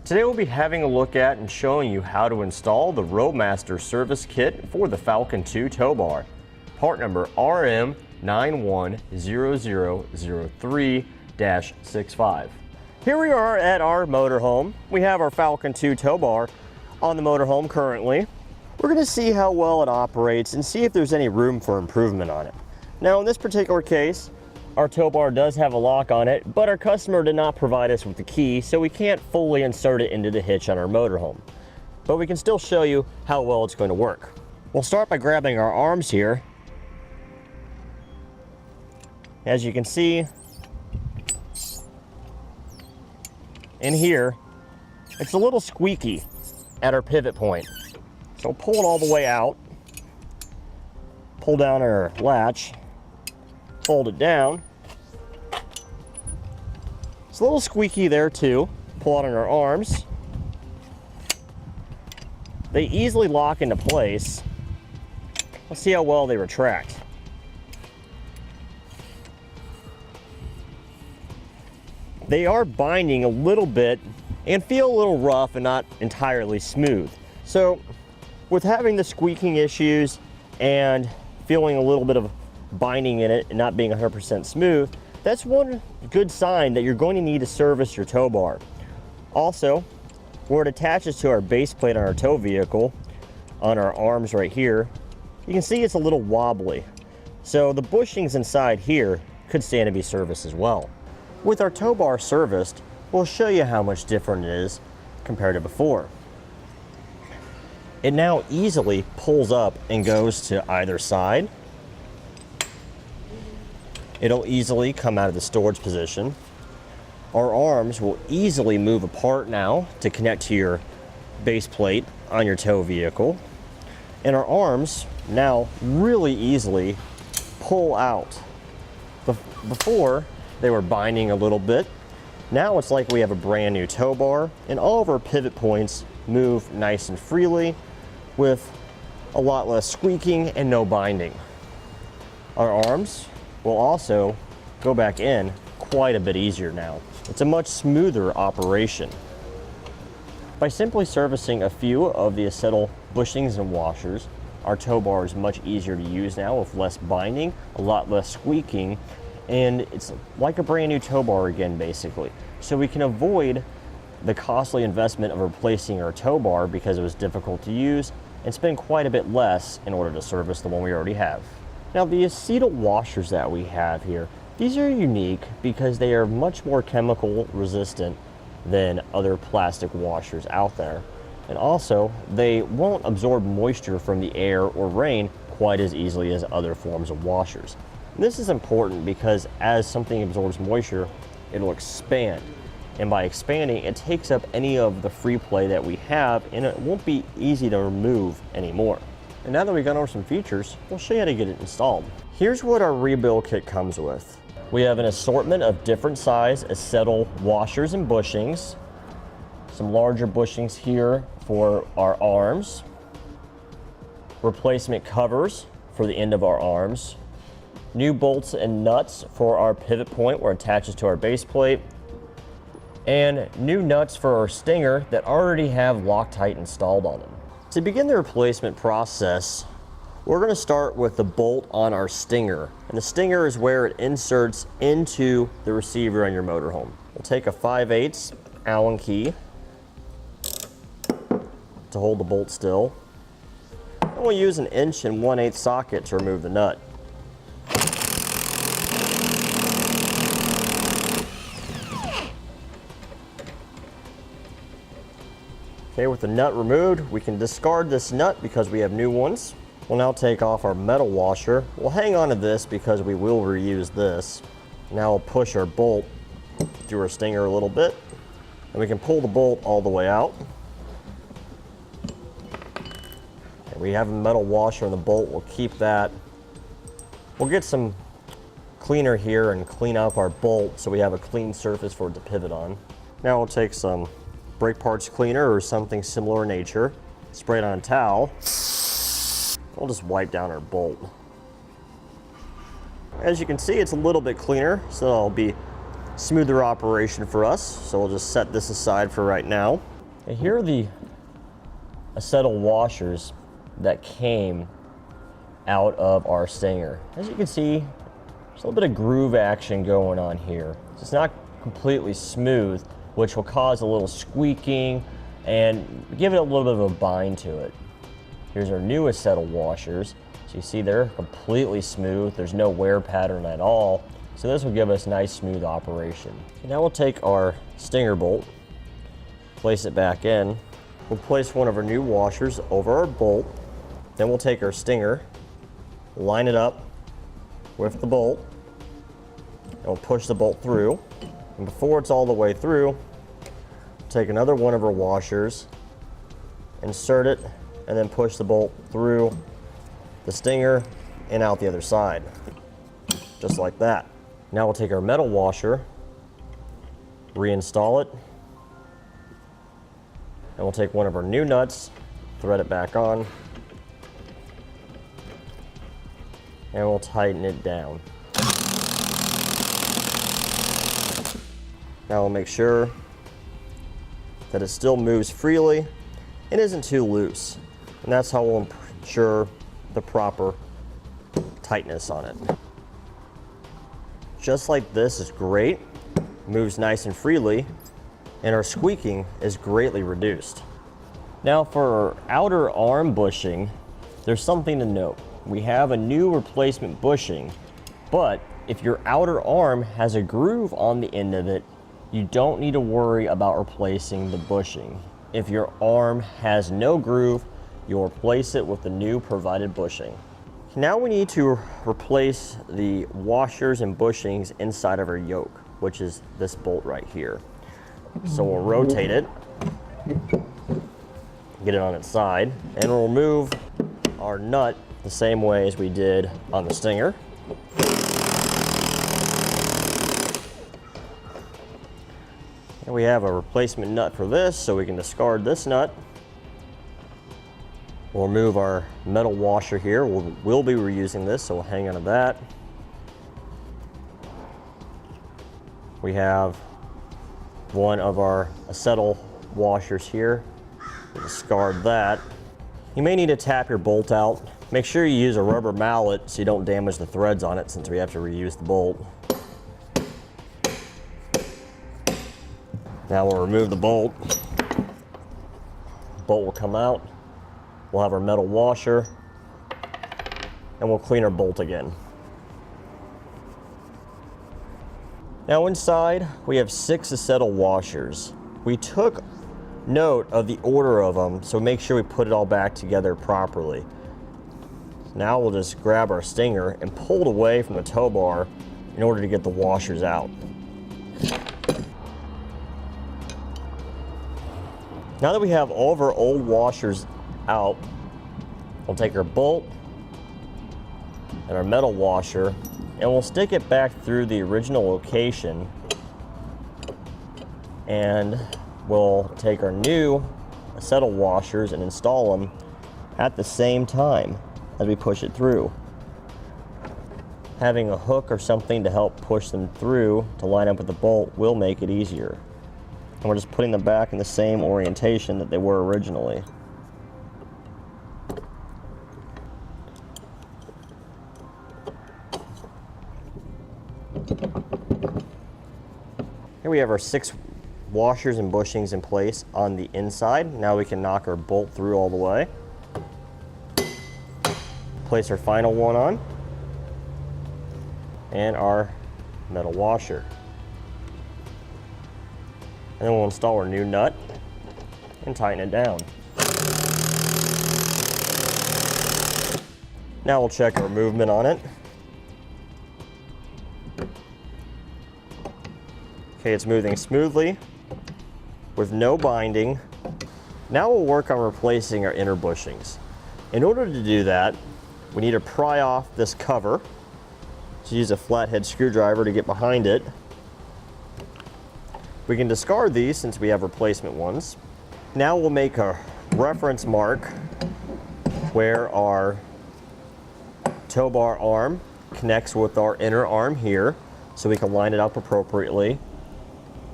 Today we'll be having a look at and showing you how to install the Roadmaster service kit for the Falcon 2 tow bar. Part number RM910003-65. Here we are at our motorhome. We have our Falcon 2 tow bar on the motorhome currently. We're going to see how well it operates and see if there's any room for improvement on it. Now in this particular case, our tow bar does have a lock on it, but our customer did not provide us with the key, so we can't fully insert it into the hitch on our motorhome. But we can still show you how well it's going to work. We'll start by grabbing our arms here. As you can see, in here, it's a little squeaky at our pivot point. So pull it all the way out, pull down our latch, fold it down. It's a little squeaky there too. Pull out on our arms. They easily lock into place. Let's see how well they retract. They are binding a little bit and feel a little rough and not entirely smooth. So with having the squeaking issues and feeling a little bit of binding in it and not being 100% smooth, that's one good sign that you're going to need to service your tow bar. Also, where it attaches to our base plate on our tow vehicle, on our arms right here, you can see it's a little wobbly. So the bushings inside here could stand to be serviced as well. With our tow bar serviced, we'll show you how much different it is compared to before. It now easily pulls up and goes to either side. It'll easily come out of the storage position. Our arms will easily move apart now to connect to your base plate on your tow vehicle. And our arms now really easily pull out. Before, they were binding a little bit. Now it's like we have a brand new tow bar, and all of our pivot points move nice and freely with a lot less squeaking and no binding. Our arms will also go back in quite a bit easier now. It's a much smoother operation. By simply servicing a few of the acetyl bushings and washers, our tow bar is much easier to use now with less binding, a lot less squeaking, and it's like a brand new tow bar again basically. So we can avoid the costly investment of replacing our tow bar because it was difficult to use and spend quite a bit less in order to service the one we already have. Now the acetyl washers that we have here, these are unique because they are much more chemical resistant than other plastic washers out there. And also, they won't absorb moisture from the air or rain quite as easily as other forms of washers. And this is important because as something absorbs moisture, it'll expand. And by expanding, it takes up any of the free play that we have, and it won't be easy to remove anymore. And now that we've gone over some features, we'll show you how to get it installed. Here's what our rebuild kit comes with. We have an assortment of different size acetyl washers and bushings. Some larger bushings here for our arms. Replacement covers for the end of our arms. New bolts and nuts for our pivot point where it attaches to our base plate. And new nuts for our stinger that already have Loctite installed on them. To begin the replacement process, we're going to start with the bolt on our stinger. And the stinger is where it inserts into the receiver on your motorhome. We'll take a 5/8 Allen key to hold the bolt still. And we'll use an 1 1/8 socket to remove the nut. Okay, with the nut removed, we can discard this nut because we have new ones. We'll now take off our metal washer. We'll hang on to this because we will reuse this. Now we'll push our bolt through our stinger a little bit, and we can pull the bolt all the way out. And we have a metal washer in the bolt, we'll keep that. We'll get some cleaner here and clean up our bolt so we have a clean surface for it to pivot on. Now we'll take some brake parts cleaner or something similar in nature, spray it on a towel. We'll just wipe down our bolt. As you can see, it's a little bit cleaner, so it'll be smoother operation for us. So we'll just set this aside for right now. And here are the acetal washers that came out of our Stinger. As you can see, there's a little bit of groove action going on here. It's not completely smooth, which will cause a little squeaking and give it a little bit of a bind to it. Here's our new acetal washers. So you see they're completely smooth. There's no wear pattern at all. So this will give us nice smooth operation. Okay, now we'll take our Stinger bolt, place it back in. We'll place one of our new washers over our bolt. Then we'll take our Stinger, line it up with the bolt, and we'll push the bolt through. And before it's all the way through, take another one of our washers, insert it, and then push the bolt through the Stinger and out the other side, just like that. Now we'll take our metal washer, reinstall it, and we'll take one of our new nuts, thread it back on, and we'll tighten it down. Now we'll make sure that it still moves freely and isn't too loose. And that's how we'll ensure the proper tightness on it. Just like this is great, moves nice and freely, and our squeaking is greatly reduced. Now for our outer arm bushing, there's something to note. We have a new replacement bushing, but if your outer arm has a groove on the end of it, you don't need to worry about replacing the bushing. If your arm has no groove, you'll replace it with the new provided bushing. Now we need to replace the washers and bushings inside of our yoke, which is this bolt right here. So we'll rotate it, get it on its side, and we'll remove our nut the same way as we did on the Stinger. And we have a replacement nut for this, so we can discard this nut. We'll remove our metal washer here. We'll be reusing this, so we'll hang on to that. We have one of our acetal washers here. We'll discard that. You may need to tap your bolt out. Make sure you use a rubber mallet so you don't damage the threads on it, since we have to reuse the bolt. Now we'll remove the bolt. Bolt will come out. We'll have our metal washer, and we'll clean our bolt again. Now inside, we have 6 acetal washers. We took note of the order of them, so make sure we put it all back together properly. Now we'll just grab our Stinger and pull it away from the tow bar in order to get the washers out. Now that we have all of our old washers out, we'll take our bolt and our metal washer, and we'll stick it back through the original location, and we'll take our new acetal washers and install them at the same time as we push it through. Having a hook or something to help push them through to line up with the bolt will make it easier. And we're just putting them back in the same orientation that they were originally. Here we have our 6 washers and bushings in place on the inside. Now we can knock our bolt through all the way. Place our final one on, and our metal washer. And then we'll install our new nut and tighten it down. Now we'll check our movement on it. Okay, it's moving smoothly with no binding. Now we'll work on replacing our inner bushings. In order to do that, we need to pry off this cover. So use a flathead screwdriver to get behind it. We can discard these since we have replacement ones. Now we'll make a reference mark where our tow bar arm connects with our inner arm here, so we can line it up appropriately.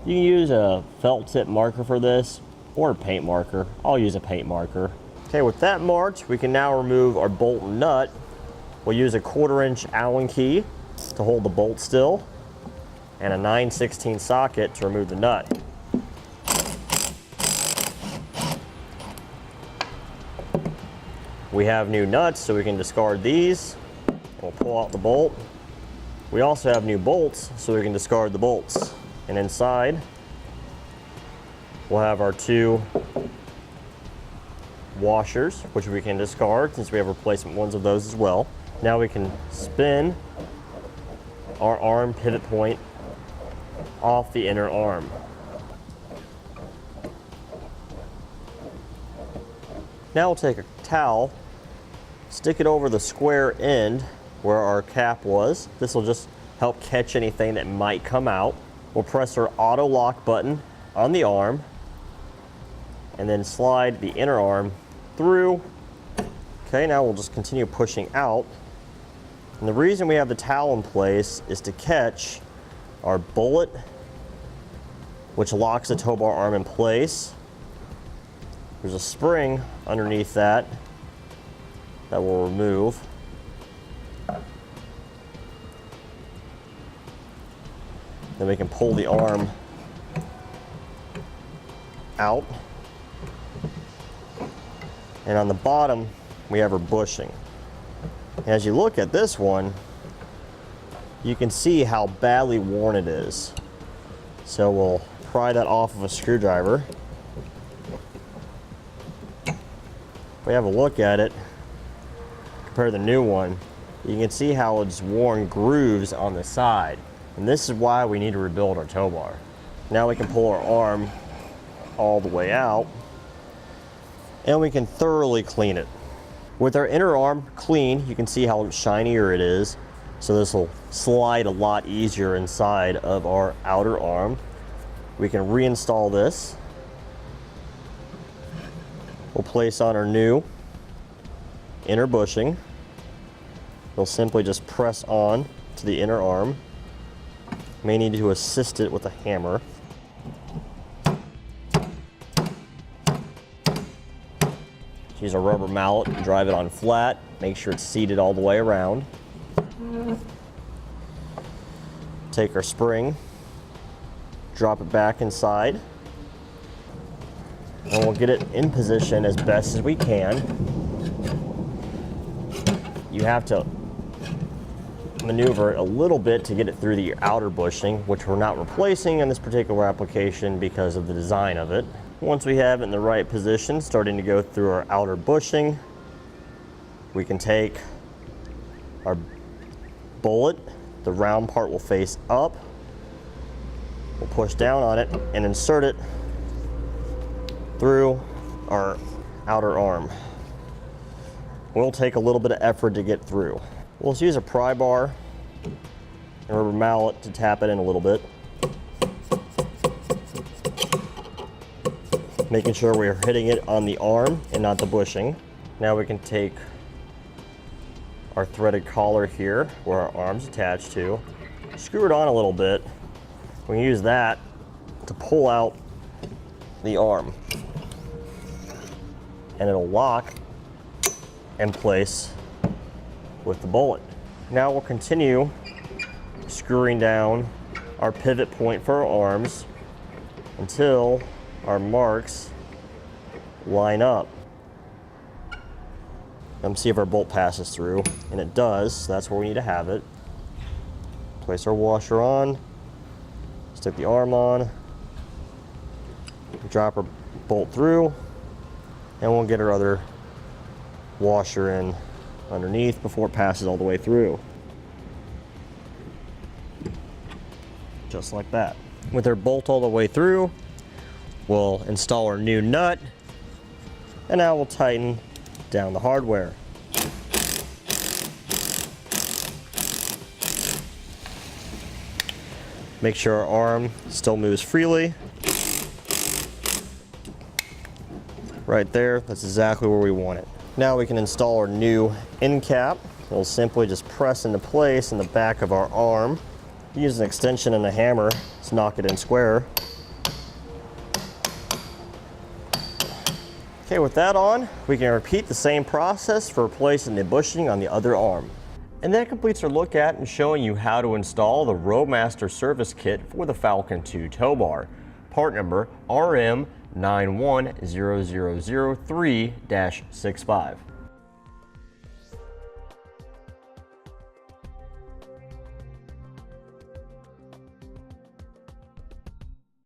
You can use a felt tip marker for this, or a paint marker. I'll use a paint marker. Okay, with that marked, we can now remove our bolt and nut. We'll use a 1/4 inch Allen key to hold the bolt still, and a 9/16 socket to remove the nut. We have new nuts, so we can discard these. We'll pull out the bolt. We also have new bolts, so we can discard the bolts. And inside, we'll have our 2 washers, which we can discard since we have replacement ones of those as well. Now we can spin our arm pivot point off the inner arm. Now we'll take a towel, stick it over the square end where our cap was. This will just help catch anything that might come out. We'll press our auto lock button on the arm and then slide the inner arm through. Okay, now we'll just continue pushing out. And the reason we have the towel in place is to catch our bullet, which locks the tow bar arm in place. There's a spring underneath that we'll remove. Then we can pull the arm out. And on the bottom, we have our bushing. As you look at this one, you can see how badly worn it is. So we'll pry that off of a screwdriver. If we have a look at it, compare to the new one, you can see how it's worn grooves on the side. And this is why we need to rebuild our tow bar. Now we can pull our arm all the way out, and we can thoroughly clean it. With our inner arm clean, you can see how shinier it is. So this will slide a lot easier inside of our outer arm. We can reinstall this. We'll place on our new inner bushing. We'll simply just press on to the inner arm. May need to assist it with a hammer. Use a rubber mallet and drive it on flat. Make sure it's seated all the way around. Take our spring, drop it back inside, and we'll get it in position as best as we can. You have to maneuver a little bit to get it through the outer bushing, which we're not replacing in this particular application because of the design of it. Once we have it in the right position, starting to go through our outer bushing, we can take our bullet. The round part will face up. We'll push down on it and insert it through our outer arm. Will take a little bit of effort to get through. We'll just use a pry bar and a rubber mallet to tap it in a little bit. Making sure we're hitting it on the arm and not the bushing. Now we can take our threaded collar here, where our arm's attached to, screw it on a little bit. We can use that to pull out the arm. And it'll lock in place with the bullet. Now we'll continue screwing down our pivot point for our arms until our marks line up. See if our bolt passes through, and it does, so that's where we need to have it. Place our washer on, stick the arm on, drop our bolt through, and we'll get our other washer in underneath before it passes all the way through. Just like that. With our bolt all the way through, we'll install our new nut, and now we'll tighten down the hardware. Make sure our arm still moves freely. Right there, that's exactly where we want it. Now we can install our new end cap. We'll simply just press into place in the back of our arm. Use an extension and a hammer to knock it in square. Okay, with that on, we can repeat the same process for replacing the bushing on the other arm. And that completes our look at and showing you how to install the Roadmaster service kit for the Falcon 2 tow bar, part number RM910003-65.